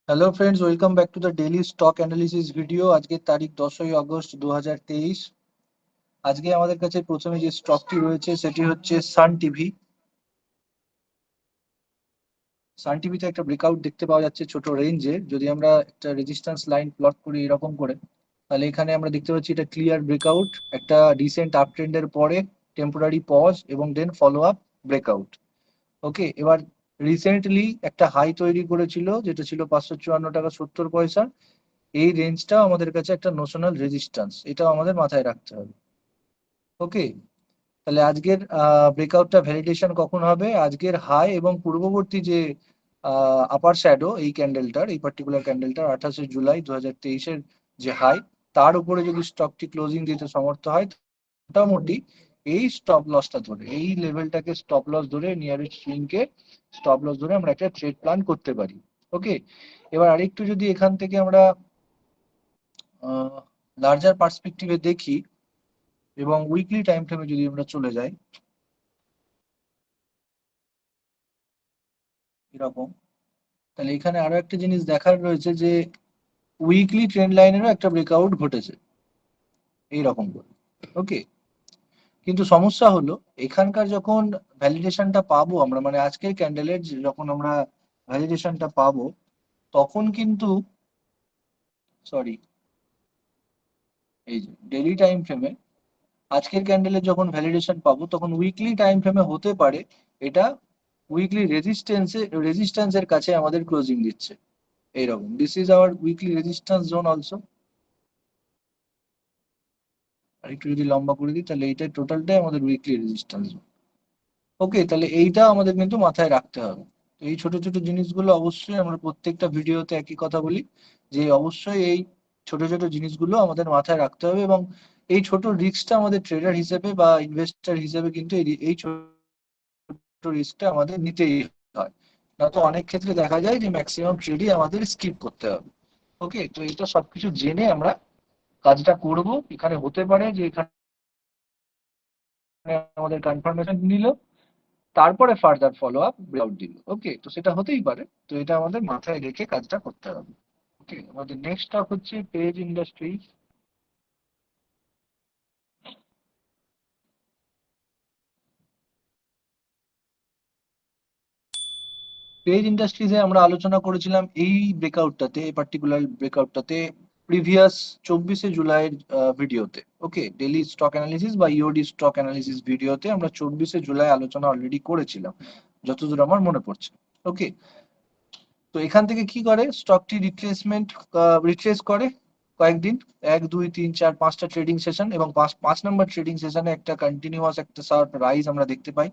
Hello friends, welcome back to the daily stock analysis video. আজকের তারিখ 10ই August 2023। আজকে আমাদের কাছে প্রথমে যে স্টকটি রয়েছে সেটি হচ্ছে সান টিভি। সান টিভিতে একটা ব্রেকআউট দেখতে পাওয়া যাচ্ছে ছোট রেঞ্জে। যদি আমরা একটা রেজিস্ট্যান্স লাইন প্লট করি এরকম করে, তাহলে এখানে আমরা দেখতে পাচ্ছি এটা ক্লিয়ার ব্রেকআউট, একটা রিসেন্ট আপ ট্রেন্ডের পরে টেম্পোরারি পজ এবং দেন ফলো আপ ব্রেকআউট। ওকে, এবার রিসেন্টলি একটা হাই তৈরি করেছিল যেটা ছিল 554 টাকা 70 পয়সা। এই রেঞ্জটাও আমাদের কাছে একটা নোশনাল রেজিস্ট্যান্স, এটাও আমাদের মাথায় রাখতে হবে। ওকে, তাহলে আজকের ব্রেকআউটটা ভ্যালিডেশন কখন হবে? আজকের হাই এবং পূর্ববর্তী যে আপার শ্যাডো এই ক্যান্ডেলটার, এই পার্টিকুলার ক্যান্ডেলটার 28শে জুলাই 2023-এর যে হাই, তার উপরে যদি স্টকটি ক্লোজিং দিতে সমর্থ হয়, মোটামুটি এই স্টপ লসটা ধরে, এই লেভেলটাকে স্টপ লস ধরে, নিয়ারেস্ট সুইংকে স্টপ লস ধরে আমরা একটা ট্রেড প্ল্যান করতে পারি। ওকে, এবার আরেকটু যদি এখান থেকে আমরা লার্জার পার্সপেক্টিভে দেখি এবং উইকলি টাইম ফ্রেমে যদি আমরা চলে যাই এরকম, তাহলে এখানে আরো একটা জিনিস দেখার রয়েছে যে উইকলি ট্রেন্ড লাইনেরও একটা ব্রেকআউট ঘটেছে এইরকম করে। ওকে, কিন্তু সমস্যা হলো এখানকার যখন ভ্যালিডেশনটা পাবো আমরা, মানে আজকের ক্যান্ডেলের যখন আমরা ভ্যালিডেশনটা পাবো, তখন কিন্তু সরি, এই যে ডেইলি টাইম ফ্রেমে আজকের ক্যান্ডেলের যখন ভ্যালিডেশন পাবো, তখন উইকলি টাইম ফ্রেমে হতে পারে এটা উইকলি রেজিস্ট্যান্সের কাছে আমাদের ক্লোজিং দিচ্ছে এইরকম। This is our weekly resistance zone also. আর একটু যদি লম্বা করে দিই, তাহলে এইটা টোটালটাই আমাদের উইকলি রেজিস্ট্যান্স জোন। ওকে, তাহলে এইটা আমাদের কিন্তু মাথায় রাখতে হবে। তো এই ছোট ছোট জিনিসগুলো অবশ্যই আমরা প্রত্যেকটা ভিডিওতে একই কথা বলি, যে অবশ্যই এই ছোট ছোট জিনিসগুলো আমাদের মাথায় রাখতে হবে, এবং এই ছোট রিস্কটা আমাদের ট্রেডার হিসেবে বা ইনভেস্টর হিসেবে কিন্তু এই ছোট রিস্কটা আমাদের নিতেই হয়। না তো অনেক ক্ষেত্রে দেখা যায় যে ম্যাক্সিমাম ট্রেডই আমাদের স্কিপ করতে হবে। ওকে, তো এটা সবকিছু জেনে আমরা কাজটা করব। এখানে হতে পারে যে এখানে আমাদের কনফার্মেশন নিল, তারপরে ফার্দার ফলো আপ ব্রেকআউট দিল। ওকে, তো সেটা হতেই পারে, তো এটা আমাদের মাথায় রেখে কাজটা করতে হবে। ওকে, আমাদের নেক্সট স্টক হচ্ছে পেজ ইন্ডাস্ট্রিজ। পেজ ইন্ডাস্ট্রিজে আমরা আলোচনা করেছিলাম এই ব্রেকআউটটাতে, এই পার্টিকুলার ব্রেকআউটটাতে প্রিভিয়াস 24শে জুলাইয়ের ভিডিওতে। ওকে, ডেইলি স্টক অ্যানালিসিস বা ইওডি স্টক অ্যানালিসিস ভিডিওতে আমরা 24শে জুলাই আলোচনা অলরেডি করেছিলাম, যতদূর আমার মনে পড়ছে। ওকে, তো এখান থেকে কি করে স্টকটি রিট্রেস করে কয়েকদিন, 1 2 3 4 5টা ট্রেডিং সেশন, এবং পাঁচ নম্বর ট্রেডিং সেশনে একটা কন্টিনিউয়াস একটা শার্প রাইজ আমরা দেখতে পাই।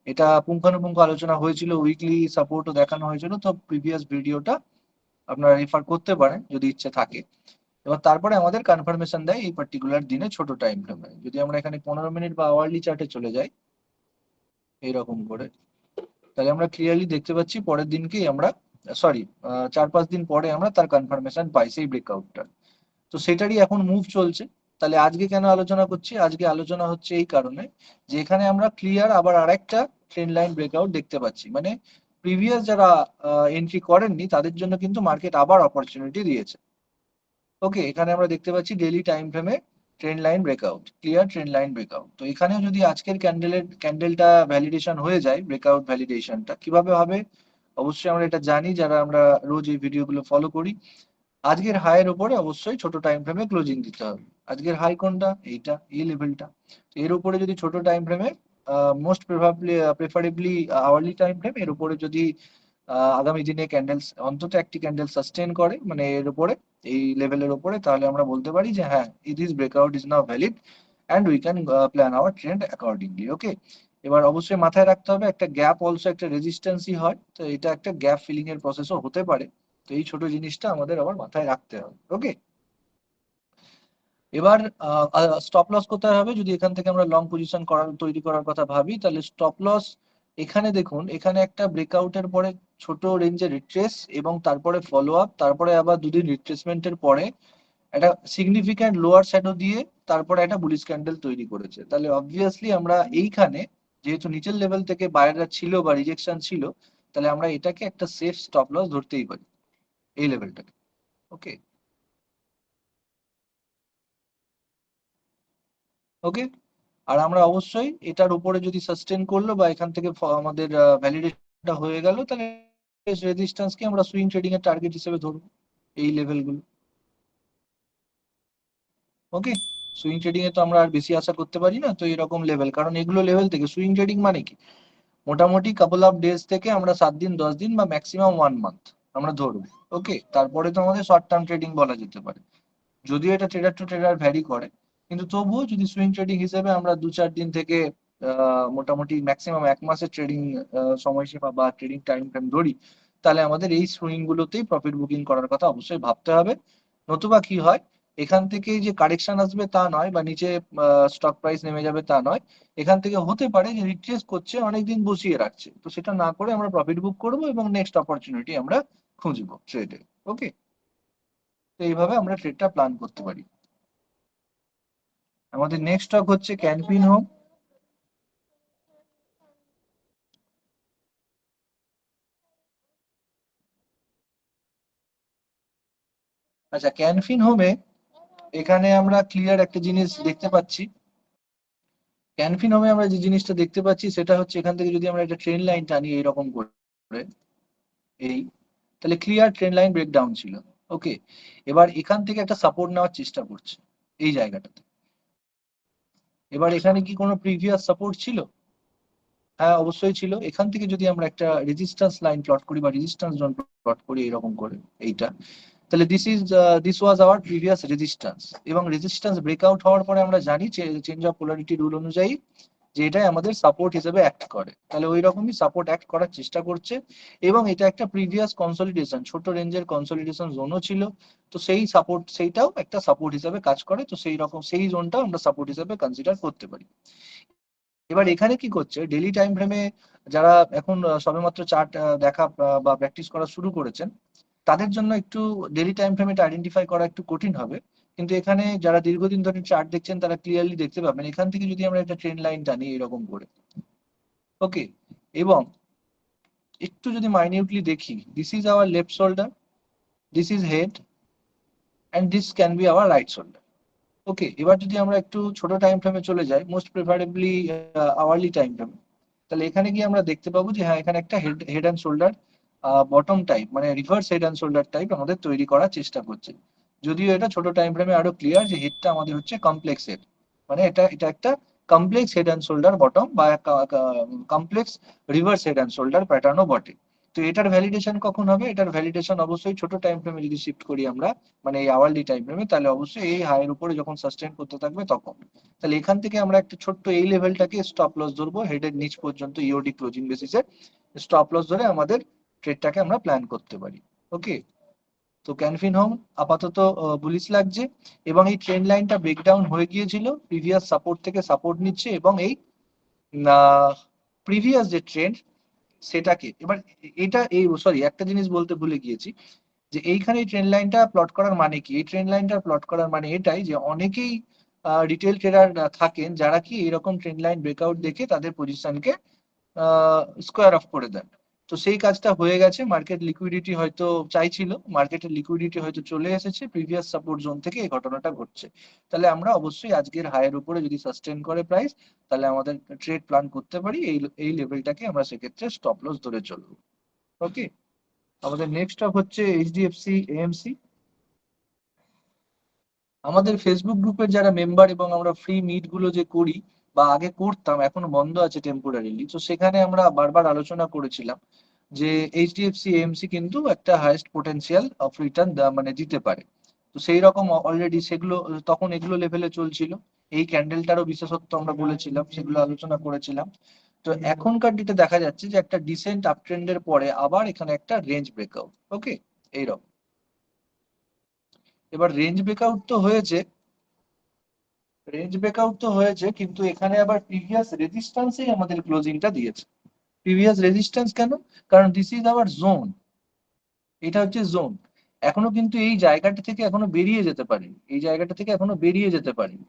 এটা পুঙ্খানুপুঙ্খ আলোচনা হয়েছিল, উইকলি সাপোর্টও দেখানো হয়েছিল, তো প্রিভিয়াস ভিডিওটা আপনারা রেফার করতে পারেন যদি ইচ্ছে থাকে। এবার তারপরে আমাদের কনফার্মেশন দেয় এই পার্টিকুলার দিনে ছোট টাইম ফ্রেমে। যদি আমরা এখানে 15 মিনিট বা আওয়ারলি চার্টে চলে যাই এইরকম করে, তাহলে আমরা ক্লিয়ারলি দেখতে পাচ্ছি পরের দিনকেই আমরা, সরি, 4 5 দিন পরে আমরা তার কনফার্মেশন পাই সেই ব্রেকআউটটা। তো সেটারই এখন মুভ চলছে। তাহলে আজকে কেন আলোচনা করছি? আজকে আলোচনা হচ্ছে এই কারণে যে এখানে আমরা ক্লিয়ার আবার আরেকটা ট্রেন্ড লাইন ব্রেকআউট দেখতে পাচ্ছি, মানে প্রিভিয়াস যারা এন্ট্রি করেননি তাদের জন্য কিন্তু মার্কেট আবার অপরচুনিটি দিয়েছে। ওকে, এখানে আমরা দেখতে পাচ্ছি ডেইলি টাইম ফ্রেমে trend line breakout, clear trend line breakout. তো এখানেও যদি আজকের ক্যান্ডেলটা ভ্যালিডেশন হয়ে যায়, ব্রেকআউট ভ্যালিডেশনটা কিভাবে হবে অবশ্যই আমরা এটা জানি, যারা আমরা রোজ এই ভিডিওগুলো ফলো করি। আজকের হাইয়ের উপরে অবশ্যই ছোট টাইম ফ্রেমে ক্লোজিং দিতে হবে। আজকের হাই কোনটা? এইটা, এই লেভেলটা। এর উপরে যদি ছোট টাইম ফ্রেমে, most preferably hourly time frame, এর উপরে যদি আগামী দিনে ক্যান্ডেলস অন্তত একটি ক্যান্ডেল সাস্টেন করে, মানে এর উপরে, এই লেভেলের উপরে, তাহলে আমরা বলতে পারি যে হ্যাঁ, this breakout is now valid and we can plan our trend accordingly. Okay, এবার অবশ্যই মাথায় রাখতে হবে একটা গ্যাপ অলসো একটা রেজিস্ট্যান্সই হয়, তো এটা একটা গ্যাপ ফিলিং এর প্রসেসও হতে পারে। তো এই ছোট জিনিসটা আমাদের আবার মাথায় রাখতে হবে। ওকে, এবার স্টপ লস কোথায় হবে? যদি এখান থেকে আমরা লং পজিশন তৈরি করার কথা ভাবি, তাহলে স্টপ লস এখানে দেখুন, এখানে একটা ব্রেকআউটের পরে ছোট রেঞ্জে রিট্রেস এবং তারপরে ফলো আপ, তারপরে আবার দুদিন রিট্রেসমেন্টের পরে একটা সিগনিফিক্যান্ট লোয়ার শ্যাডো দিয়ে তারপরে একটা বুলিশ ক্যান্ডেল তৈরি করেছে। তাহলে অবভিয়াসলি আমরা এইখানে, যেহেতু নিচের লেভেল থেকে বায়াররা ছিল বা রিজেকশন ছিল, তাহলে আমরা এটাকে একটা সেফ স্টপ লস ধরতেই পারি। এই লেভেলটাকে। ওকে ওকে আর আমরা অবশ্যই এটার উপরে যদি সাস্টেন করলো বা এখান থেকে আমাদের ভ্যালিডেশনটা হয়ে গেল, তাহলে রেজিস্ট্যান্সকে আমরা সুইং ট্রেডিং এর টার্গেট হিসেবে ধরবো, এই লেভেলগুলো। ওকে সুইং ট্রেডিং এ তো আমরা আর বেশি আশা করতে পারি না, তো এরকম লেভেল, কারণ এগুলো লেভেল থেকে সুইং ট্রেডিং মানে কি, মোটামুটি কাপল অফ ডেজ থেকে আমরা 7 দিন 10 দিন বা ম্যাক্সিমাম 1 মান্থ আমরা ধরবো। ওকে তারপরে তো আমাদের শর্ট টার্ম ট্রেডিং বলা যেতে পারে, যদিও এটা ট্রেডার টু ট্রেডার ভ্যারি করে, কিন্তু তবুও যদি সুইং ট্রেডিং হিসেবে আমরা 2-4 দিন থেকে মোটামুটি ম্যাক্সিমাম 1 মাসের ট্রেডিং সময়সীমা বা ট্রেডিং টাইম ফ্রেম ধরি, তাহলে আমাদের এই সুইং গুলোতেই প্রফিট বুকিং করার কথা অবশ্যই ভাবতে হবে। নতুবা কি হয়, এখান থেকে যে কারেকশন আসবে তা নয়, বা নিচে স্টক প্রাইস নেমে যাবে তা নয়, এখান থেকে হতে পারে যে রিট্রেস করছে, অনেকদিন বসিয়ে রাখছে, তো সেটা না করে আমরা প্রফিট বুক করবো এবং নেক্সট অপরচুনিটি আমরা খুঁজবো ট্রেডে। ওকে তো এইভাবে আমরা ট্রেডটা প্ল্যান করতে পারি। আমাদের নেক্সট স্টক হচ্ছে ক্যানফিন হোম। আচ্ছা ক্যানফিন হোমে এখানে আমরা ক্লিয়ার একটা জিনিস দেখতে পাচ্ছি, ক্যানফিন হোমে আমরা যে জিনিসটা দেখতে পাচ্ছি সেটা হচ্ছে, এখান থেকে যদি আমরা একটা ট্রেন লাইন টানি এরকম করে, এই, তাহলে ক্লিয়ার ট্রেন লাইন ব্রেকডাউন ছিল। ওকে এবার এখান থেকে একটা সাপোর্ট নেওয়ার চেষ্টা করছে এই জায়গাটাতে। এবার এখানে কি কোনো প্রিভিয়াস সাপোর্ট ছিল? হ্যাঁ অবশ্যই ছিল। এখান থেকে যদি আমরা একটা রেজিস্ট্যান্স লাইন প্লট করি বা রেজিস্ট্যান্স জোন প্লট করি এরকম করে, এইটা, তাহলে this was our previous resistance, এবং রেজিস্ট্যান্স ব্রেকআউট হওয়ার পরে আমরা জানি চেঞ্জ অফ পোলারিটি রুল অনুযায়ী যে এটাই আমাদের সাপোর্ট হিসেবে অ্যাক্ট করে, তাহলে ওই রকমই সাপোর্ট অ্যাক্ট করার চেষ্টা করছে। এবং এটা একটা প্রিভিয়াস কনসলিডেশন, ছোট রেঞ্জের কনসলিডেশন জোনও ছিল, তো সেই সাপোর্ট, সেইটাও একটা সাপোর্ট হিসেবে কাজ করে, তো সেই রকম সেই জোনটাও আমরা সাপোর্ট হিসেবে কনসিডার করতে পারি। এবার এখানে কি করছে, ডেইলি টাইম ফ্রেমে যারা এখন সবেমাত্র চার্ট দেখা বা প্র্যাকটিস করা শুরু করেছেন, তাদের জন্য একটু ডেইলি টাইম ফ্রেমে এটা আইডেন্টিফাই করা একটু কঠিন হবে, কিন্তু এখানে যারা দীর্ঘদিন ধরে চার্ট দেখছেন তারা ক্লিয়ারলি দেখতে পাবেন, এখান থেকে যদি আমরা একটা ট্রেন লাইন টানি এরকম করে। ওকে এবং একটু যদি মাইনিউটলি দেখি, this is our left shoulder, this is head, and this can be our right shoulder. Okay এবার যদি আমরা একটু ছোট টাইম ফ্রেমে চলে যাই, মোস্ট প্রেফারেবলি আওয়ারলি টাইম ফ্রেমে, তাহলে এখানে গিয়ে আমরা দেখতে পাবো যে হ্যাঁ এখানে একটা head head and shoulder bottom type, মানে reverse head and shoulder type আমাদের তৈরি করার চেষ্টা করছে। যদিও এটা ছোট টাইম ফ্রেমে আরো ক্লিয়ার যে হেডটা আমাদের হচ্ছে কমপ্লেক্স হেড, মানে এটা এটা একটা complex head and shoulder bottom বা complex reverse head and shoulder প্যাটার্নও বটে। তো এটার ভ্যালিডেশন কখন হবে, এটার ভ্যালিডেশন অবশ্যই ছোট টাইম ফ্রেমে যদি শিফট করি আমরা, মানে এই আওয়ারলি টাইম ফ্রেমে, তাহলে অবশ্যই এই হাইয়ের উপরে যখন সাস্টেন করতে থাকবে তখন, তাহলে এখান থেকে আমরা একটা ছোট্ট এই লেভেলটাকে স্টপ লস ধরবো, হেডের নিচ পর্যন্ত ইওডি ক্লোজিং বেসিসে স্টপ লস ধরে আমাদের ট্রেডটাকে আমরা প্ল্যান করতে পারি। ওকে তো ক্যানফিন হোম আপাতত বুলিশ লাগছে, এবং এই ট্রেন্ড লাইনটা ব্রেকডাউন হয়ে গিয়েছিল, প্রিভিয়াস সাপোর্ট থেকে সাপোর্ট নিচ্ছে, এবং এই প্রিভিয়াস যে ট্রেন্ড সেটাকে এবার, এটা এই সরি একটা জিনিস বলতে ভুলে গিয়েছি, যে এইখানে এই ট্রেন্ড লাইনটা প্লট করার মানে কি, এই ট্রেন্ড লাইনটা প্লট করার মানে এটাই যে অনেকেই রিটেল ট্রেডার থাকেন যারা কি এরকম ট্রেন্ড লাইন ব্রেকআউট দেখে তাদের পজিশনকে স্কোয়ার অফ করে দেন। তো সেই কাজটা হয়ে গেছে, মার্কেট লিকুইডিটি হয়তো চাইছিল, মার্কেটের লিকুইডিটি হয়তো চলে এসেছে, প্রিভিয়াস সাপোর্ট জোন থেকে এই ঘটনাটা ঘটছে। তাহলে আমরা অবশ্যই আজকের হাইয়ের উপরে যদি সাস্টেন করে প্রাইস, তাহলে আমাদের ট্রেড প্ল্যান করতে পারি এই এই লেভেলটাকে আমরা সেক্ষেত্রে স্টপ লস ধরে চলবো। ওকে আমাদের নেক্সট স্টক হচ্ছে এইচডিএফসি এএমসি। আমাদের ফেসবুক গ্রুপের যারা মেম্বার এবং আমরা ফ্রি মিট গুলো যে করি বা আগে করতাম, এখনো বন্ধ আছে টেম্পোরারিলি, তো সেখানে আমরা বারবার আলোচনা করেছিলাম যে এইচডিএফসি এএমসি কিন্তু একটা হাইয়েস্ট পোটেনশিয়াল অফ রিটার্ন মানে দিতে পারে। তো সেই রকম অলরেডি সেগুলো তখন এগুলো লেভেলে চলছিল, এই ক্যান্ডেলটারও বিশেষত্ব আমরা বলেছিলাম, সেগুলো আলোচনা করেছিলাম। তো এখনকার ডেটে দেখা যাচ্ছে যে একটা ডিসেন্ট আপ ট্রেন্ডের পরে আবার এখানে একটা রেঞ্জ ব্রেকআউট। ওকে এইরকম এবার রেঞ্জ ব্রেকআউট তো হয়েছে, কিন্তু এখানে আবার প্রিভিয়াস রেজিস্ট্যান্সেই আমাদের ক্লোজিংটা দিয়েছে। প্রিভিয়াস রেজিস্ট্যান্স কেন, কারণ দিস ইজ আওয়ার জোন, এটা হচ্ছে জোন, এখনো কিন্তু এই জায়গাটা থেকে এখনো বেরিয়ে যেতে পারেনি, এই জায়গাটা থেকে এখনো বেরিয়ে যেতে পারেনি।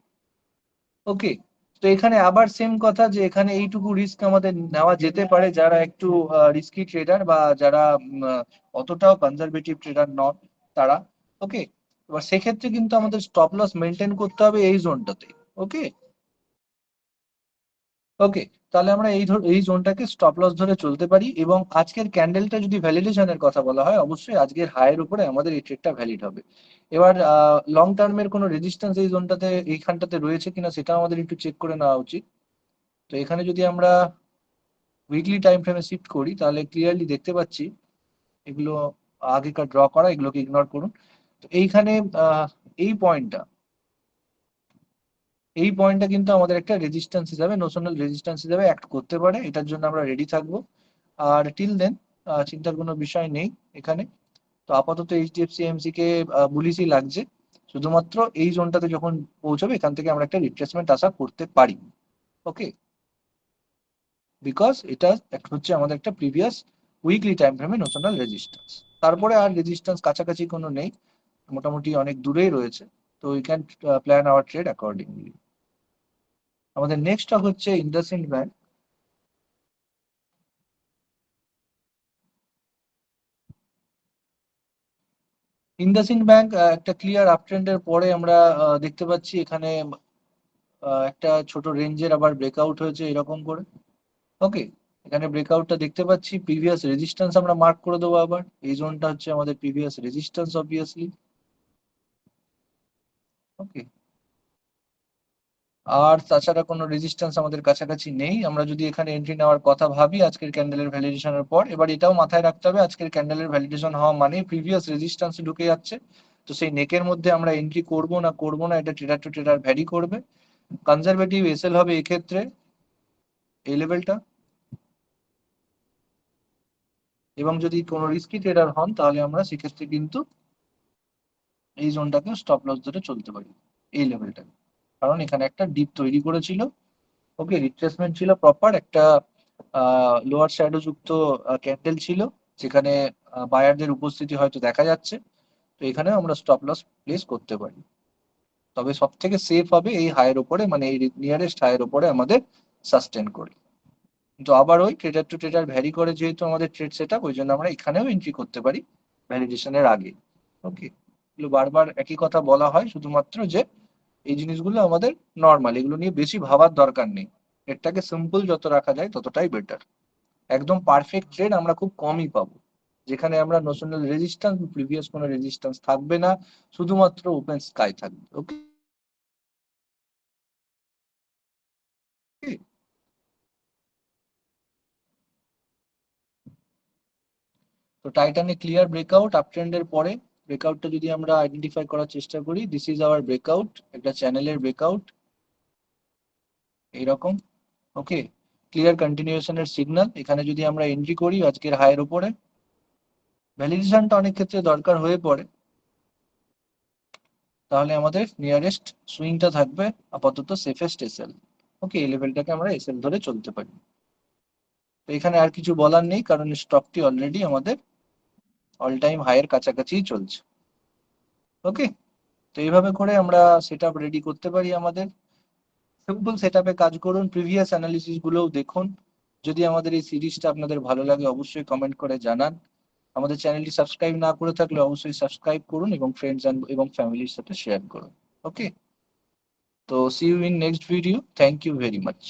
ওকে তো এখানে আবার সেম কথা যে এখানে এইটুকু রিস্ক আমাদের নেওয়া যেতে পারে যারা একটু রিস্কি ট্রেডার বা যারা অতটাও কনজারভেটিভ ট্রেডার নন তারা। ওকে, এবার সেক্ষেত্রে কিন্তু আমাদের স্টপ লস মেনটেন করতে হবে এই জোনটাতে। ওকে, ওকে, তাহলে আমরা এই জোনটাকে স্টপ লস ধরে চলতে পারি। এবং আজকের ক্যান্ডেলটা যদি ভ্যালিডেশনের কথা বলা হয়, অবশ্যই আজকের হাইয়ের উপরে আমাদের এই ট্রেডটা ভ্যালিড হবে। এবার লং টার্মের কোনো রেজিস্ট্যান্স এই জোনটাতে এইখানটাতে রয়েছে কিনা সেটা আমাদের একটু চেক করে নেওয়া উচিত। তো এখানে যদি আমরা উইকলি টাইম ফ্রেমে শিফট করি তাহলে ক্লিয়ারলি দেখতে পাচ্ছি এগুলো আগেকার ড্র করা, এগুলোকে ইগনোর করুন। তো এইখানে আহ, এই পয়েন্টটা এই পয়েন্টটা কিন্তু আমাদের একটা রেজিস্ট্যান্স হিসাবে, নোশনাল রেজিস্ট্যান্স হিসাবে অ্যাক্ট করতে পারে। এটার জন্য আমরা রেডি থাকবো। আর টিল দেন চিন্তার কোনো বিষয় নেই এখানে। তো আপাতত এইচডিএফসি এমসি কে বুলিশই লাগছে। শুধুমাত্র এই জোনটাতে যখন পৌঁছবে এখান থেকে আমরা একটা রিট্রেসমেন্ট আশা করতে পারি। ওকে, বিকজ এটা হচ্ছে আমাদের একটা প্রিভিয়াস উইকলি টাইম ফ্রেমে নোশনাল রেজিস্ট্যান্স। তারপরে আর রেজিস্ট্যান্স কাছাকাছি কোনো নেই, মোটামুটি অনেক দূরেই রয়েছে। তো we can plan our trade accordingly. আমাদের নেক্সট স্টক হচ্ছে ইন্ডাসইন্ড ব্যাংক। ইন্ডাসইন্ড ব্যাংক একটা ক্লিয়ার আপ ট্রেন্ডের পরে আমরা দেখতে পাচ্ছি এখানে একটা ছোট রেঞ্জের আবার ব্রেকআউট হয়েছে এরকম করে। ওকে, এখানে ব্রেকআউটটা দেখতে পাচ্ছি, প্রিভিয়াস রেজিস্ট্যান্স আমরা মার্ক করে দেবো। আবার এই জোনটা হচ্ছে আমাদের প্রিভিয়াস রেজিস্ট্যান্স অবভিয়াসলি। ওকে, আর তাছাড়া কোনো রেজিস্ট্যান্স আমাদের কাছাকাছি নেই। আমরা যদি এখানে এন্ট্রি নেওয়ার কথা ভাবি আজকের ক্যান্ডেলের ভ্যালিডেশনের পর, এবার এটাও মাথায় রাখতে হবে আজকের ক্যান্ডেলের ভ্যালিডেশন হওয়া মানে প্রিভিয়াস রেজিস্ট্যান্স ঢুকে যাচ্ছে। তো সেই নেকের মধ্যে আমরা এন্ট্রি করব না করব না এটা ট্রেডার টু ট্রেডার ভ্যারি করবে। কনজারভেটিভ এসএল হবে এক্ষেত্রে এই লেভেলটা। এবং যদি কোনো রিস্কি ট্রেডার হন তাহলে আমরা সেক্ষেত্রে কিন্তু এই জোনটাকে স্টপ লস ধরে চলতে পারি, এই লেভেলটা। কারণ এখানে একটা ডিপ তৈরি করেছিল। ওকে, রিট্রেসমেন্ট ছিল প্রপার একটা লোয়ার শ্যাডো যুক্ত ক্যান্ডেল ছিল, যেখানে বায়ারদের উপস্থিতি হয়তো দেখা যাচ্ছে। তো এখানেও আমরা স্টপ লস প্লেস করতে পারি। তবে সব থেকে সেফ হবে এই হাইয়ের উপরে, মানে এই নিয়ারেস্ট হাইয়ের উপরে আমাদের সাস্টেন করি। কিন্তু আবার ওই ট্রেডার টু ট্রেডার ভ্যারি করে যেহেতু আমাদের ট্রেড সেট আপ, ওই জন্য আমরা এখানেও এন্ট্রি করতে পারি ভ্যালিডেশনের আগে। ওকে, এগুলো বারবার একই কথা বলা হয়, শুধুমাত্র যে এই জিনিসগুলো আমাদের নর্মাল, এগুলো নিয়ে বেশি ভাবার দরকার নেই। ট্রেডটাকে সিম্পল যত রাখা যায় ততটাই বেটার। একদম পারফেক্ট ট্রেড আমরা খুব কমই পাবো, যেখানে আমরা নোশনাল রেজিস্ট্যান্স, প্রিভিয়াস কোনো রেজিস্ট্যান্স থাকবে না, শুধুমাত্র ওপেন স্কাই থাকবে। ওকে, তো টাইটানে ক্লিয়ার ব্রেকআউট আপ ট্রেন্ডের পরে। ব্রেকআউটটা যদি আমরা আইডেন্টিফাই করার চেষ্টা করি, দিস ইজ আওয়ার ব্রেকআউট, একটা চ্যানেলের ব্রেকআউট এইরকম। ওকে, ক্লিয়ার কন্টিনিউশনের সিগন্যাল। এখানে যদি আমরা এন্ট্রি করি আজকের হাইয়ের উপরে, ভ্যালিডেশনটা অনেক ক্ষেত্রে দরকার হয়ে পড়ে, তাহলে আমাদের নিয়ারেস্ট সুইংটা থাকবে আপাতত সেফেস্ট এসএল। ওকে, এই লেভেলটাকে আমরা এসএল ধরে চলতে পারি। তো এখানে আর কিছু বলার নেই, কারণ স্টকটি অলরেডি আমাদের অল টাইম হাইয়ের কাছাকাছি চলছে। ওকে, তো এইভাবে করে আমরা সেট আপ রেডি করতে পারি আমাদের। সিম্পল সেট আপে কাজ করুন, প্রিভিয়াস অ্যানালিসিস গুলোও দেখুন। যদি আমাদের এই সিরিজটা আপনাদের ভালো লাগে অবশ্যই কমেন্ট করে জানান। আমাদের চ্যানেলটি সাবস্ক্রাইব না করে থাকলে অবশ্যই সাবস্ক্রাইব করুন এবং ফ্রেন্ডস এবং ফ্যামিলির সাথে শেয়ার করুন। ওকে, তো see you in next video. Thank you very much.